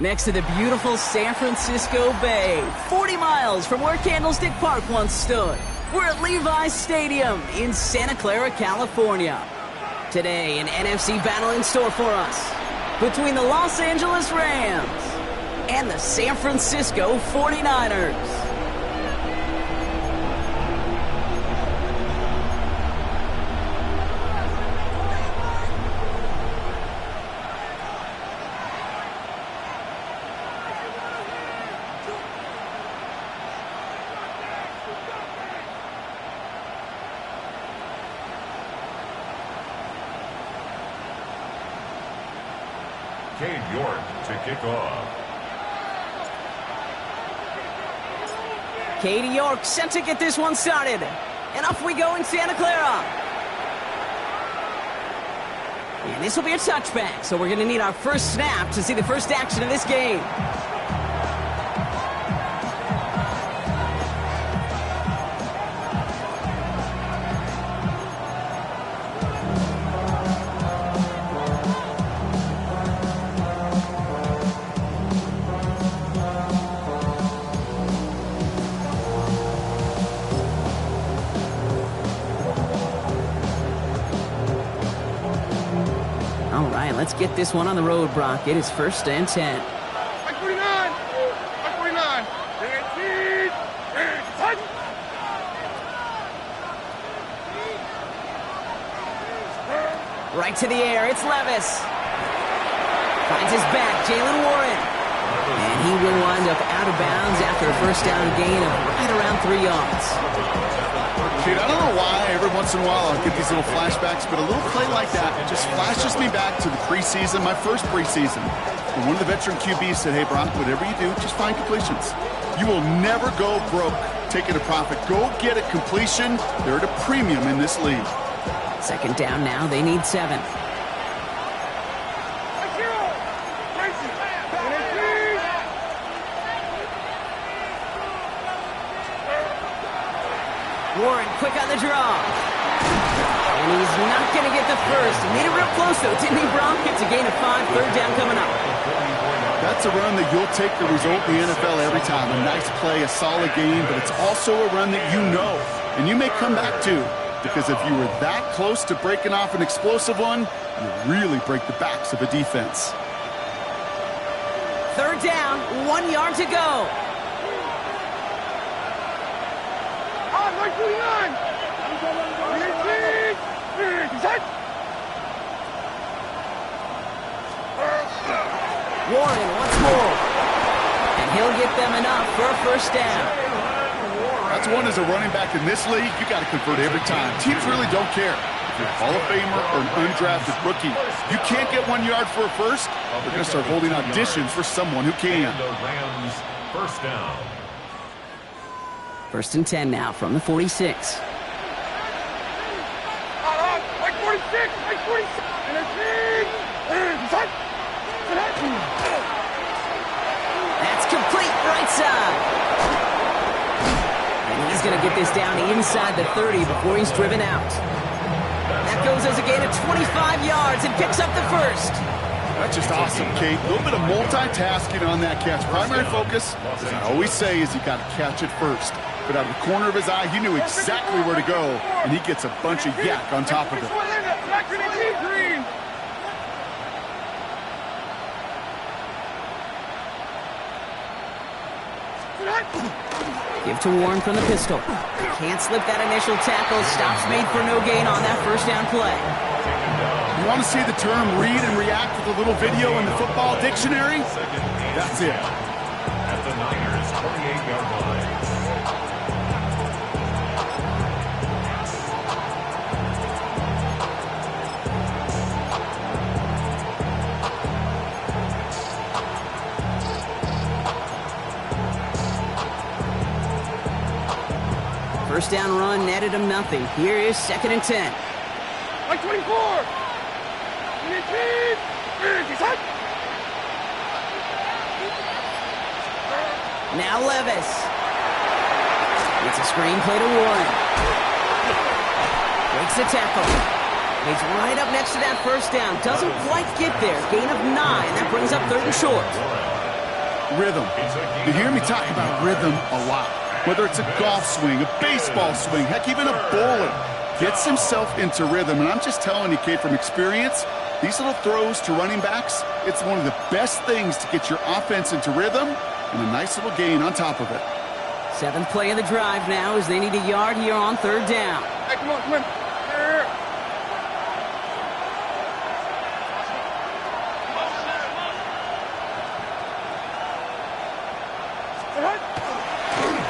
next to the beautiful San Francisco Bay, 40 miles from where Candlestick Park once stood. We're at Levi's Stadium in Santa Clara, California. Today, an NFC battle in store for us between the Los Angeles Rams and the San Francisco 49ers. Cade York to kick off. Cade York set to get this one started. And off we go in Santa Clara. And this will be a touchback, so we're going to need our first snap to see the first action of this game. All right, let's get this one on the road, Brock. It is 1st and 10. Like 49! Like 49! Right to the air, it's Levis. Finds his back, Jaylen Warren. And he will wind up out of bounds after a first down gain of right around 3 yards. Dude, I don't know why every once in a while I'll get these little flashbacks, but a little play like that just flashes me back to the preseason, my first preseason. And one of the veteran QBs said, hey, Brock, whatever you do, just find completions. You will never go broke taking a profit. Go get a completion. They're at a premium in this league. 2nd down now, they need 7. Warren quick on the draw. And he's not going to get the first. He made it real close, though, didn't he, Brock? It's a gain of 5, 3rd down coming up. That's a run that you'll take the result in the NFL every time. A nice play, a solid game, but it's also a run that you know, and you may come back to, because if you were that close to breaking off an explosive one, you really break the backs of a defense. 3rd down, 1 yard to go. Warren once more. And he'll get them enough for a first down. That's one as a running back in this league, you got to convert every time. Teams really don't care. If you're a Hall of Famer or an undrafted rookie, you can't get 1 yard for a first, they're going to start holding auditions for someone who can. And the Rams, first down. 1st and 10 now from the 46. Like 46! Like 46! That's complete, right side. And he's going to get this down inside the 30 before he's driven out. That goes as a gain of 25 yards and picks up the first. That's just awesome, Kate. A little bit of multitasking on that catch. Primary focus, as I always say, is you got to catch it first. But out of the corner of his eye, he knew exactly where to go, and he gets a bunch of yak on top of it. Give to Warren from the pistol. Can't slip that initial tackle. Stops made for no gain on that first down play. You want to see the term read and react with a little video in the football dictionary? That's it. At the Niners' 28-yard line. First down run netted him nothing. Here is 2nd and 10. Like 24! Now Levis. It's a screen play to Warren. Breaks the tackle. He's right up next to that first down. Doesn't quite get there. Gain of 9. That brings up 3rd and short. Rhythm. You hear me talk about rhythm a lot. Whether it's a golf swing, a baseball swing, heck, even a bowler gets himself into rhythm. And I'm just telling you, Kate, from experience, these little throws to running backs, it's one of the best things to get your offense into rhythm and a nice little gain on top of it. 7th play of the drive now as they need a yard here on 3rd down. Hey, come on, come on. Here.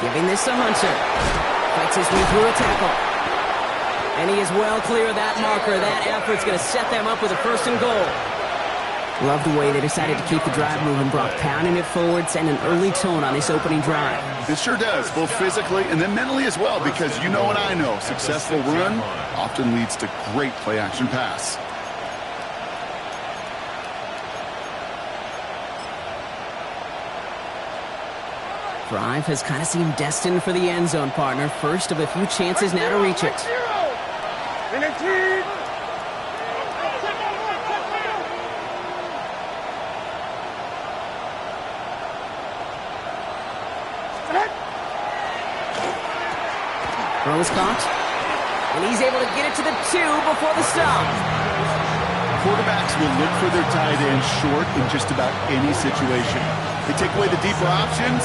Giving this to Hunter. Fights his way through a tackle. And he is well clear of that marker. That effort's going to set them up with a 1st and goal. Love the way they decided to keep the drive moving, Brock. Pounding it forward, sending an early tone on this opening drive. It sure does, both physically and then mentally as well, because you know and I know, successful run often leads to great play-action pass. Drive has kind of seemed destined for the end zone, partner. First of a few chances now to reach it. Throw is caught. And he's able to get it to the 2 before the stop. Quarterbacks will look for their tight end short in just about any situation. They take away the deeper options.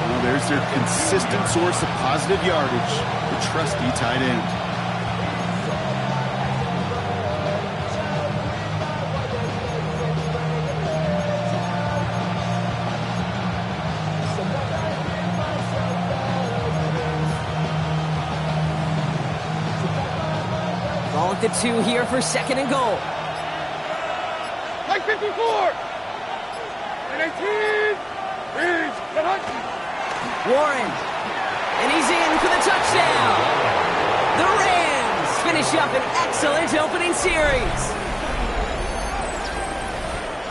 Well, there's their consistent source of positive yardage, the trusty tight end. Ball at the 2 here for 2nd and goal. Like 54. And 18. Warren. And he's in for the touchdown. The Rams finish up an excellent opening series.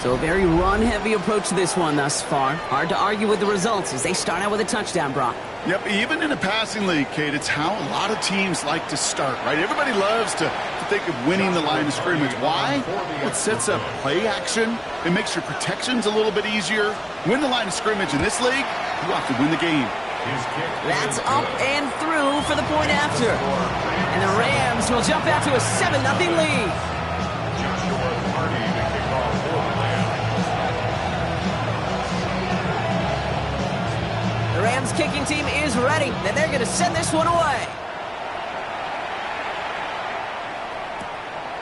So a very run-heavy approach to this one thus far. Hard to argue with the results as they start out with a touchdown, Brock. Yep, even in a passing league, Kate, it's how a lot of teams like to start, right? Everybody loves to think of winning the line of scrimmage. Why? Well, it sets up play action. It makes your protections a little bit easier. Win the line of scrimmage in this league, you have to win the game. That's up and through for the point after. And the Rams will jump out to a 7-0 lead. The Rams kicking team is ready, and they're going to send this one away.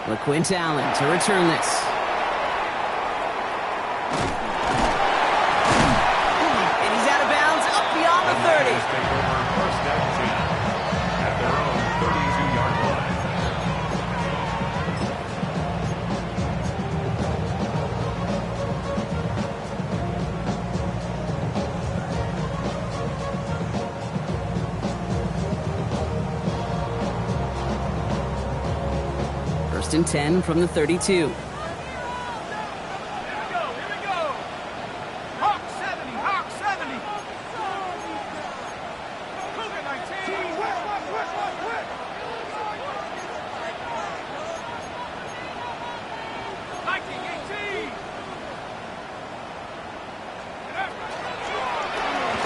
LaQuint Allen to return this. And he's out of bounds up beyond the 30. Take over 1st and 10 at their own 32-yard line. First and 10 from the 32.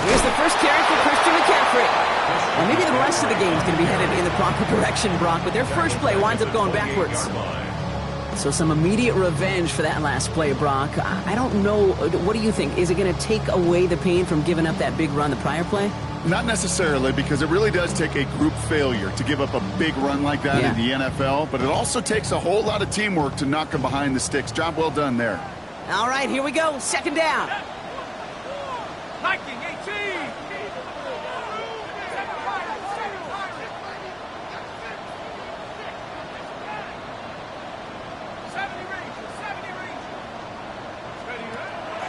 Here's the first carry for Christian McCaffrey. Well, maybe the rest of the game is going to be headed in the proper direction, Brock, but their first play winds up going backwards. So some immediate revenge for that last play, Brock. I don't know. What do you think? Is it going to take away the pain from giving up that big run the prior play? Not necessarily, because it really does take a group failure to give up a big run like that in the NFL, but it also takes a whole lot of teamwork to knock them behind the sticks. Job well done there. All right, here we go. 2nd down. Viking 18.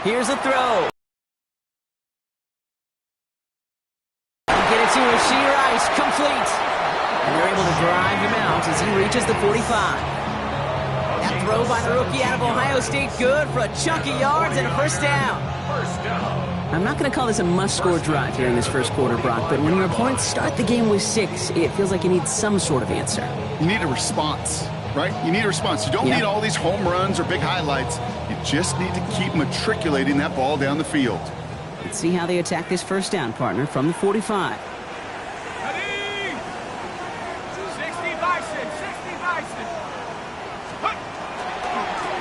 Here's a throw. Get it to Rashee Rice, complete. And they're able to drive him out as he reaches the 45. That throw by the rookie out of Ohio State, good for a chunk of yards and a 1st down. I'm not going to call this a must-score drive here in this first quarter, Brock, but when your opponents start the game with 6, it feels like you need some sort of answer. You need a response, right? You need a response. You don't need all these home runs or big highlights. You just need to keep matriculating that ball down the field. Let's see how they attack this first down, partner, from the 45. Ready? 60 Bison, 60 Bison.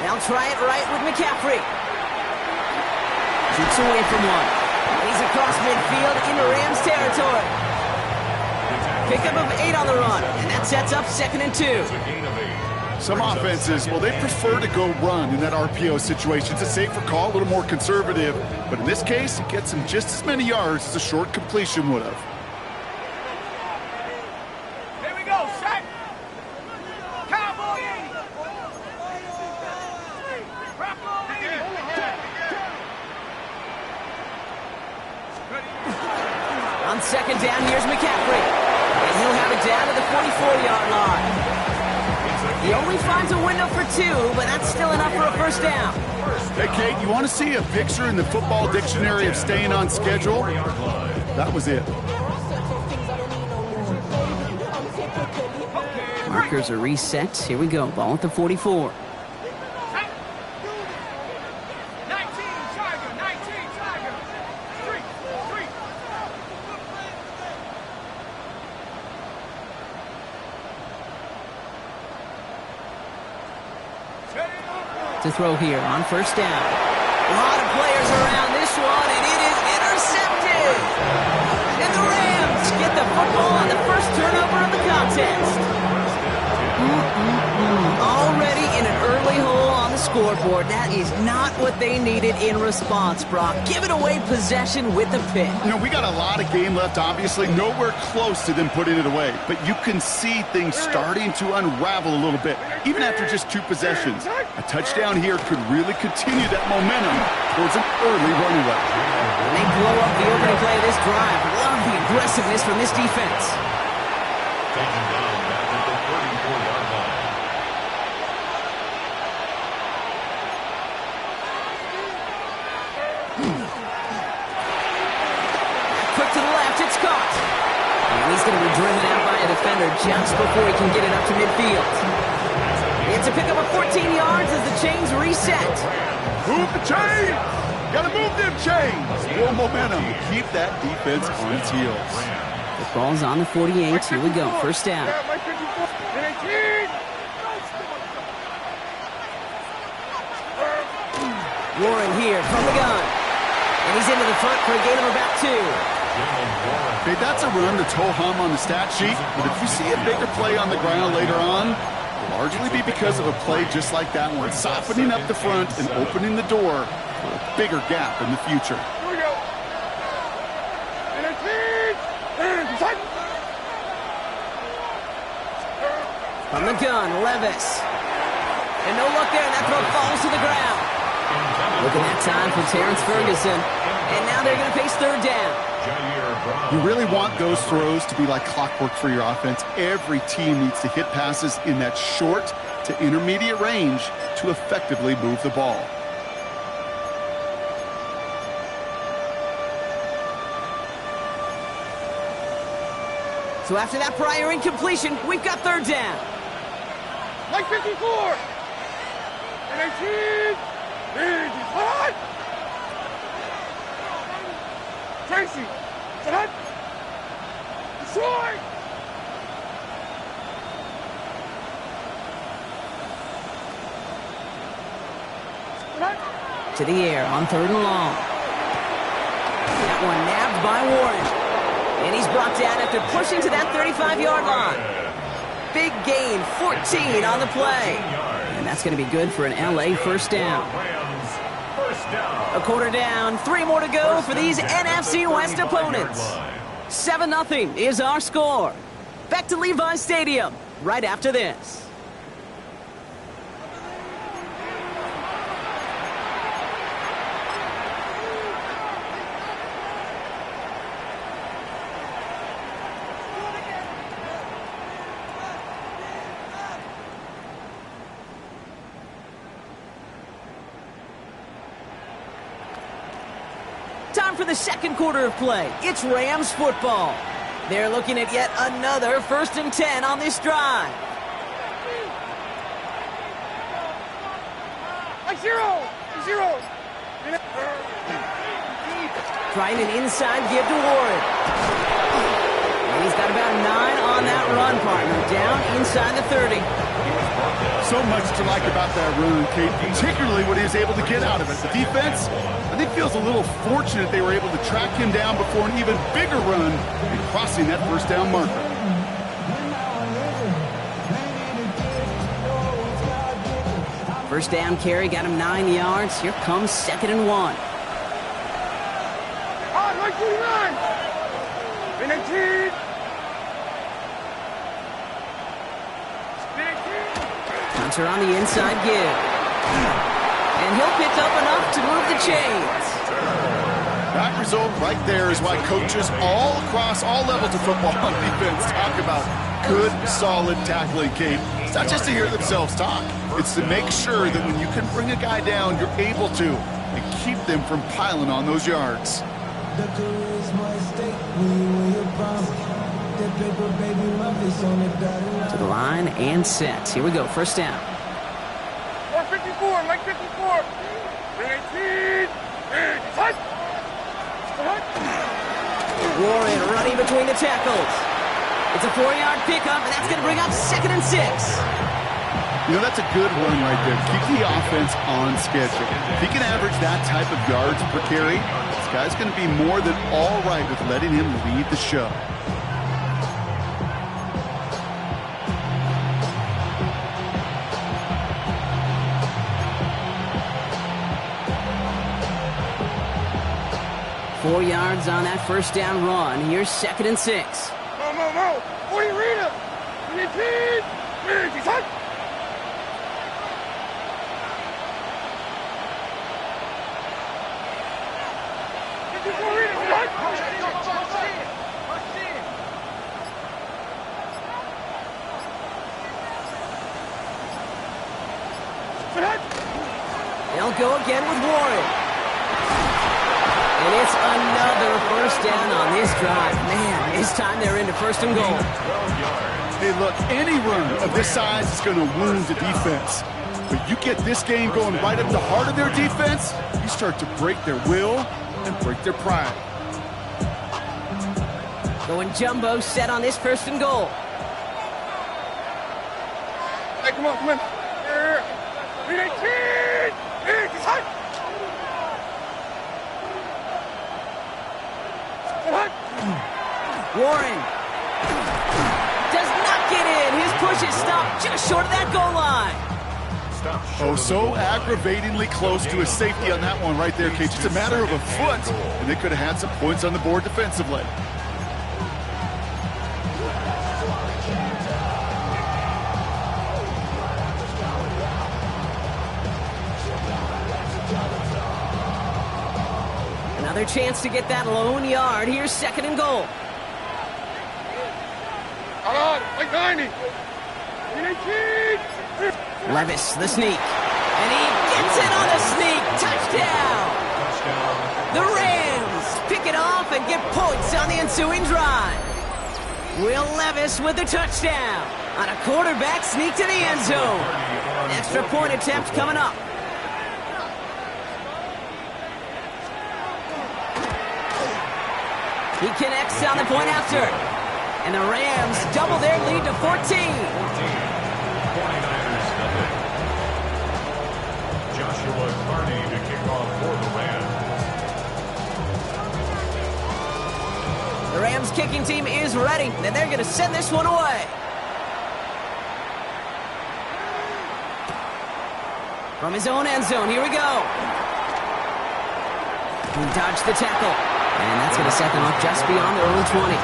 They'll try it right with McCaffrey. Keeps away from one. He's across midfield into Rams territory. Pickup of 8 on the run, and that sets up 2nd and 2. Some offenses, well, they prefer to go run in that RPO situation. It's a safer call, a little more conservative. But in this case, it gets him just as many yards as a short completion would have. Here we go, set. Cowboy 80. Bravo 80. On 2nd down, here's McCaffrey. And he'll have it down to the 44-yard line. He only finds a window for 2, but that's still enough for a first down. Hey, Kate, you want to see a picture in the football dictionary of staying on schedule? That was it. Markers are reset. Here we go. Ball at the 44. 19 Tiger, 19 Tiger. 3. To throw here on first down. A lot of players around this one, and it is intercepted. And the Rams get the football on the first turnover of the contest. Already in an early hole on the scoreboard. That is not what they needed in response, Brock. Giving away possession with the pick. You know, we got a lot of game left, obviously. Nowhere close to them putting it away. But you can see things starting to unravel a little bit, even after just 2 possessions. A touchdown here could really continue that momentum towards an early runaway. And they blow up the opening play of this drive. Love the aggressiveness from this defense. Taken down back at the 34-yard line. Quick to the left, it's caught. And he's going to be driven out by a defender just before he can get it up to midfield. It's a pickup of 14 yards as the chains reset. Move the chain! Gotta move them chains! More momentum to keep that defense on its heels. The ball's on the 48. Here we go. First down. Yeah, my 54. 18. Warren here from the gun. And he's into the front for a gain of about 2. Okay, that's a run to toe-hum on the stat sheet, but if you see a bigger play on the ground later on, it'll largely be because of a play just like that one, softening up the front and opening the door for a bigger gap in the future. Here we go. 18. From the gun, Levis. And no luck there, and that throw falls to the ground. Looking at time for Terrence Ferguson. And now they're going to face 3rd down. You really want those throws to be like clockwork for your offense. Every team needs to hit passes in that short to intermediate range to effectively move the ball. So after that prior incompletion, we've got 3rd down. Like 54. 18. Hot. Tracy. Hot. Destroy. To the air on 3rd and long. That one nabbed by Warren. And he's brought down after pushing to that 35-yard line. Big gain, 14 on the play. And that's going to be good for an LA first down. A quarter down, 3 more to go for these NFC West opponents. 7-0 is our score. Back to Levi's Stadium right after this. Time for the second quarter of play. It's Rams football. They're looking at yet another 1st and 10 on this drive. Like 0. Trying an inside give to Warren. And he's got about 9 on that run, partner. Down inside the 30. So much to like about that run, Kate, particularly what he was able to get out of it. The defense, I think, feels a little fortunate they were able to track him down before an even bigger run and crossing that first down marker. First down carry got him 9 yards. Here comes 2nd and 1. Hunter on the inside give. And he'll pick up enough to move the chains. That result right there is why coaches all across all levels of football on defense talk about good, solid tackling, Kate. It's not just to hear themselves talk. It's to make sure that when you can bring a guy down, you're able to and keep them from piling on those yards. To the line and set. Here we go. First down. 454, Mike 54. 318. Warren running between the tackles. It's a 4-yard pickup, and that's going to bring up 2nd and 6. You know, that's a good one right there. Keep the offense on schedule. If he can average that type of yards per carry, this guy's going to be more than all right with letting him lead the show. Four yards on that first down run. Here's 2nd and 6. Mo. 40 Rita. 18. They'll go again with Warren. And it's another first down on this drive. Man, this time they're into 1st and goal. Hey, look, any run of this size is going to wound the defense. But you get this game going right up the heart of their defense, you start to break their will and break their pride. Going jumbo set on this 1st and goal. Hey, come on. 318. Warren does not get in. His push is stopped just short of that goal line. Oh, so aggravatingly close to a safety on that one right there, Kate. Just a matter of a foot, and they could have had some points on the board defensively. Another chance to get that lone yard. Here's 2nd and goal. Like 90. Levis, the sneak. And he gets it on the sneak. Touchdown. The Rams pick it off and get points on the ensuing drive. Will Levis with the touchdown on a quarterback sneak to the end zone. An extra point attempt coming up. He connects on the point after. And the Rams double their lead to 14. 49ers nothing. Joshua Carney to kick off for the Rams. The Rams kicking team is ready, and they're going to send this one away. From his own end zone, here we go. He dodged the tackle, and that's going to set them up just beyond their own 20.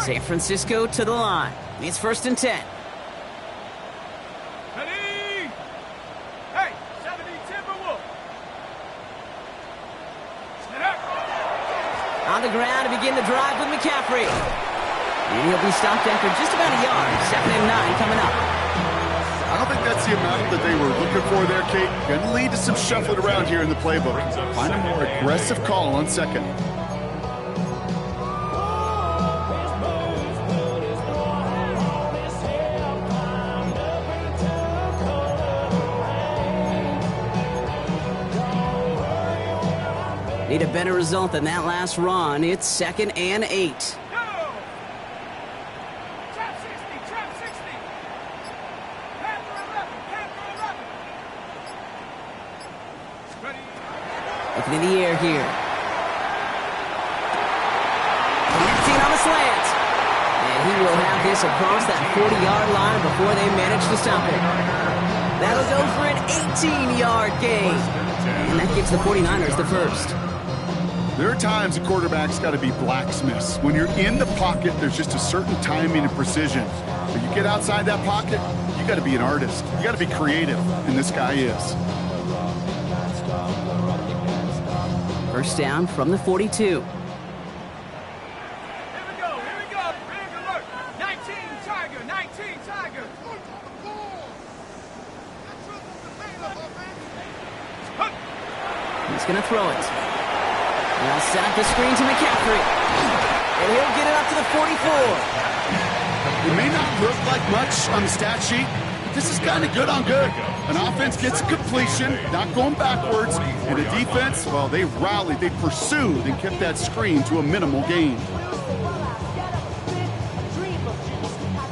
San Francisco to the line. It's 1st and 10. Ready? Hey, 70 Timberwolf. Stand up. On the ground to begin the drive with McCaffrey. And he'll be stopped after just about a yard. 2nd and 9 coming up. I don't think that's the amount that they were looking for there, Kate. Going to lead to some shuffling around here in the playbook. Find a more aggressive call on second. Need a better result than that last run. It's 2nd and 8. Trap 60, trap 60. Panther 11, Panther 11. Ready. Looking in the air here. 18 on the slant. And he will have this across that 40-yard line before they manage to stop it. That'll go for an 18-yard gain. And that gives the 49ers the first. There are times a quarterback's got to be blacksmiths. When you're in the pocket, there's just a certain timing and precision. When you get outside that pocket, you got to be an artist. You got to be creative, and this guy is. First down from the 42. Here we go, big alert. 19 Tiger, 19 Tiger. He's going to throw it. Now set up the screen to McCaffrey. And he'll get it up to the 44. It may not look like much on the stat sheet, but this is kind of good on good. An offense gets a completion, not going backwards, and a defense, well, they rallied, they pursued, and kept that screen to a minimal gain.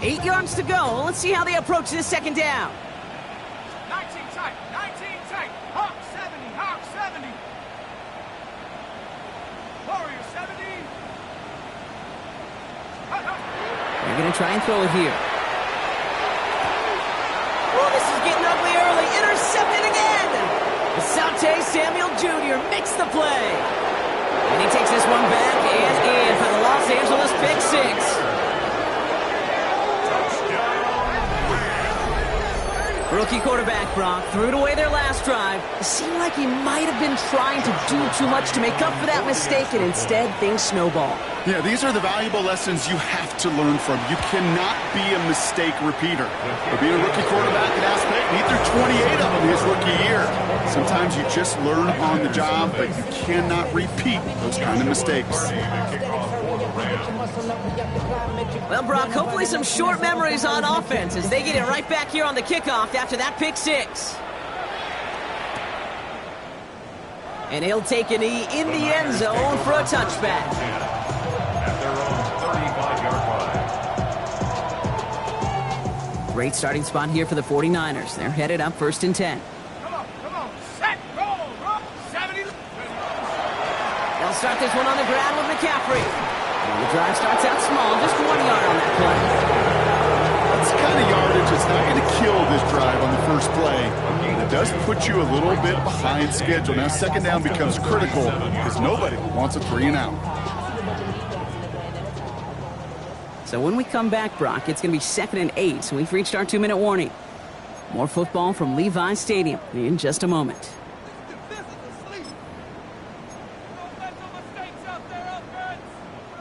8 yards to go. Let's see how they approach this second down. 19 tight, 19 tight. Hawk 70, Hawk 70. Warrior 70. They're going to try and throw it here. Oh, this is getting ugly early. Intercepted again. Asante Samuel Jr. makes the play. And he takes this one back and in for the Los Angeles pick six. Rookie quarterback Brock threw it away their last drive. It seemed like he might have been trying to do too much to make up for that mistake, and instead things snowball. Yeah, these are the valuable lessons you have to learn from. You cannot be a mistake repeater. But being a rookie quarterback at App State, he threw 28 of them his rookie year. Sometimes you just learn on the job, but you cannot repeat those kind of mistakes. Well, Brock, hopefully some short memories on offense as they get it right back here on the kickoff after that pick six. And he'll take a knee in the end zone for a touchback. At their own 35-yard line. Great starting spot here for the 49ers. They're headed up 1st and 10. Come on, set, roll, 70. They'll start this one on the ground with McCaffrey. And the drive starts out small, just 1 yard on that play. That's the kind of yardage that's not going to kill this drive on the first play. It does put you a little bit behind schedule. Now second down becomes critical because nobody wants a 3 and out. So when we come back, Brock, it's going to be 2nd and 8, so we've reached our 2-minute warning. More football from Levi Stadium in just a moment.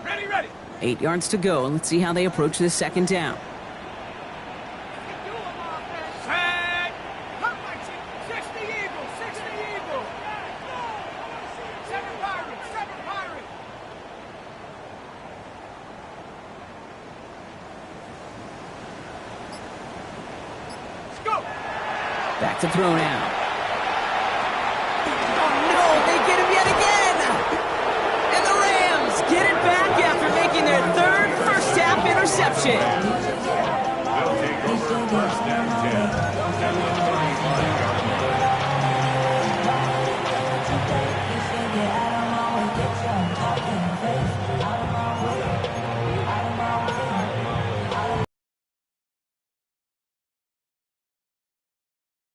Ready. 8 yards to go. Let's see how they approach this second down. Set. 60 Eagles, 60 Eagles. 7 Pirates, 7 Pirates. Let's go. Back to throw now. Oh, no, they get him yet again. And the Rams get it back after making their third first-half interception. They'll take over 1st and 10 at the 35-yard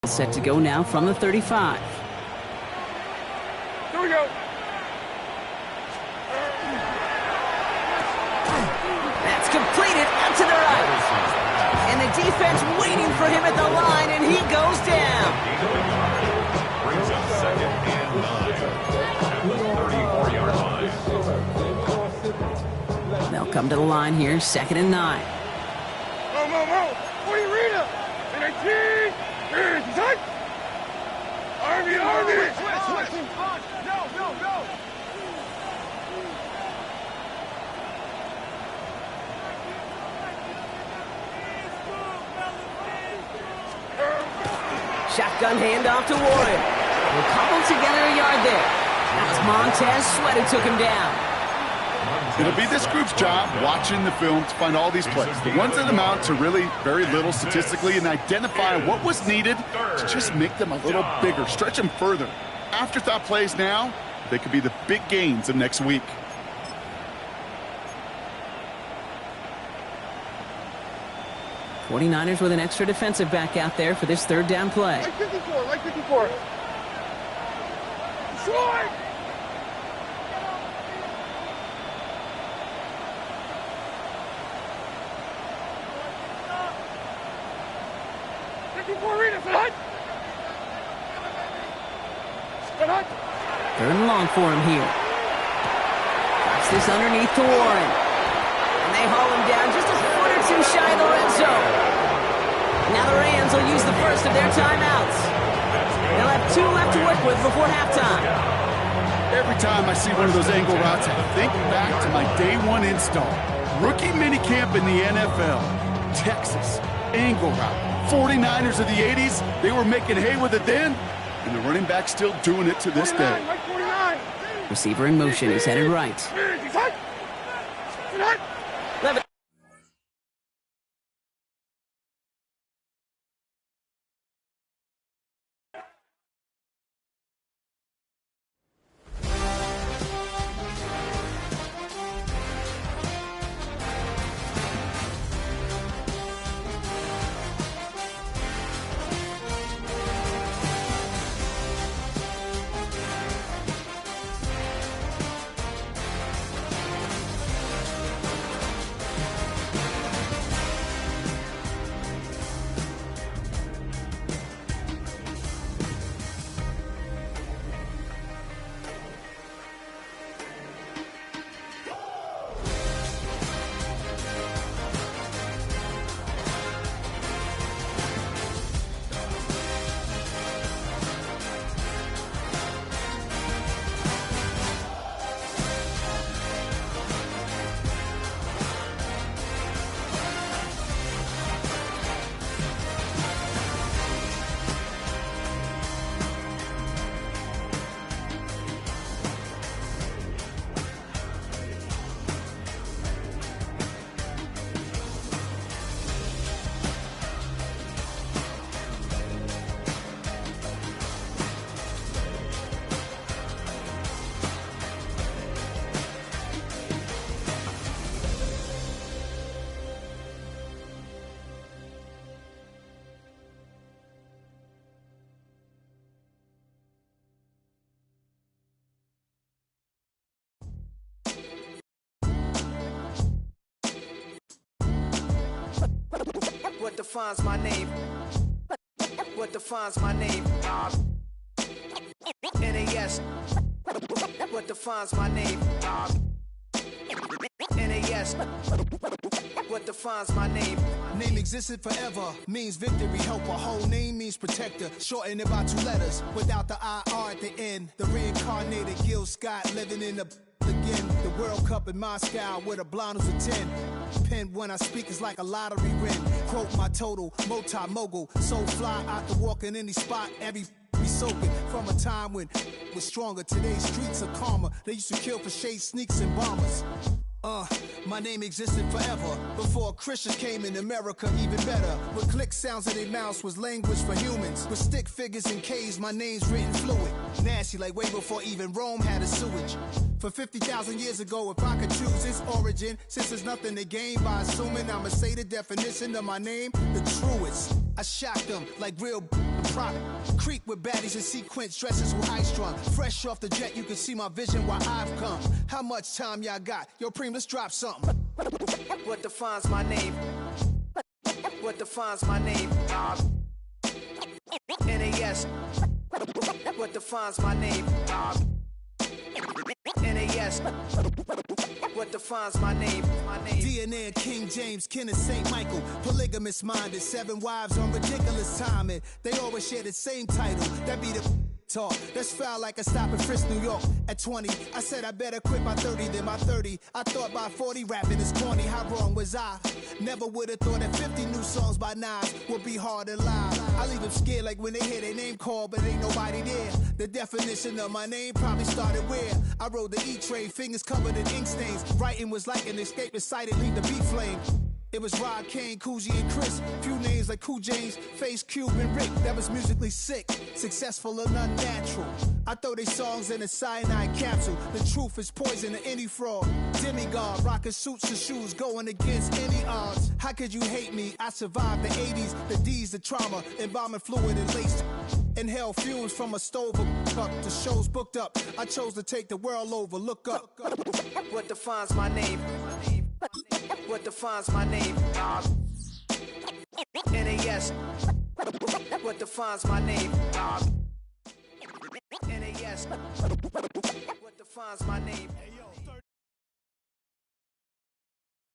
Set to go now from the 35. Here we go. That's completed out to the right. And the defense waiting for him at the line, and he goes down. brings up 2nd and 9 at the 34-yard line. They'll come to the line here, 2nd and 9. Whoa. What do you read up? And Army! Switch! No! Shotgun handoff to Warren. We'll cobble together a yard there. That was Montez Sweat who took him down. It'll be this group's job watching the film to find all these plays. The ones that amount to really very little statistically and identify what was needed to just make them a little bigger, stretch them further. Afterthought plays now, they could be the big gains of next week. '49ers with an extra defensive back out there for this third down play. Like 54. Short! Third and long for him here. Drops this underneath to Warren. And they haul him down just a foot or two shy of the red zone. Now the Rams will use the first of their timeouts. They'll have 2 left to work with before halftime. Every time I see one of those angle routes, I think back to my day one install. Rookie minicamp in the NFL. Texas, angle route. 49ers of the 80s, they were making hay with it then, and the running back's still doing it to this day. Receiver in motion, he's headed right. Levitt. What defines my name? What defines my name? NAS. What defines my name? NAS. What defines my name? Name existed forever, means victory, helper. Whole name means protector, shortened it by 2 letters, without the IR at the end. The reincarnated Gil Scott living in the again. The World Cup in Moscow with a blind who's a 10. Pen when I speak is like a lottery win. Quote my total, multi-mogul. So fly out to walk in any spot, every be soaking. From a time when was stronger, today's streets are calmer. They used to kill for shade sneaks and bombers. My name existed forever. Before Christians came in America, even better. With click sounds in their mouths was language for humans. With stick figures and K's, my name's written fluid. Nasty like way before even Rome had a sewage. For 50,000 years ago, if I could choose its origin, since there's nothing to gain by assuming, I'ma say the definition of my name, the truest. I shocked them like real prop. Creep with baddies in sequence, dresses with high strung. Fresh off the jet, you can see my vision where I've come. How much time y'all got? Yo, Preem, let's drop something. What defines my name? What defines my name? NAS. What defines my name? NAS. What what defines my name. DNA of King James, kin of St. Michael. Polygamous minded, 7 wives on ridiculous timing. They always share the same title. That be the talk. That's foul like a stop in Frisk, New York. At 20, I said I better quit by 30 than by 30. I thought by 40 rapping is corny. How wrong was I? Never would have thought that 50 new songs by Nas would be hard to live. I leave them scared like when they hear their name called, but ain't nobody there. The definition of my name probably started where I rode the E-train, fingers covered in ink stains. Writing was like an escape excited, leave the beat flame. It was Rod, Kane, Coogee, and Chris. Few names like Cool James, Face, Cube, and Rick. That was musically sick, successful and unnatural. I throw they songs in a cyanide capsule. The truth is poison to any fraud. Demigod, rocking suits and shoes, going against any odds. How could you hate me? I survived the 80s, the D's, the trauma, embalming fluid and laced. Inhale fumes from a stove up. The show's booked up. I chose to take the world over. Look up. What defines my name? What defines my name? NAS. What defines my name? NAS. What defines my name?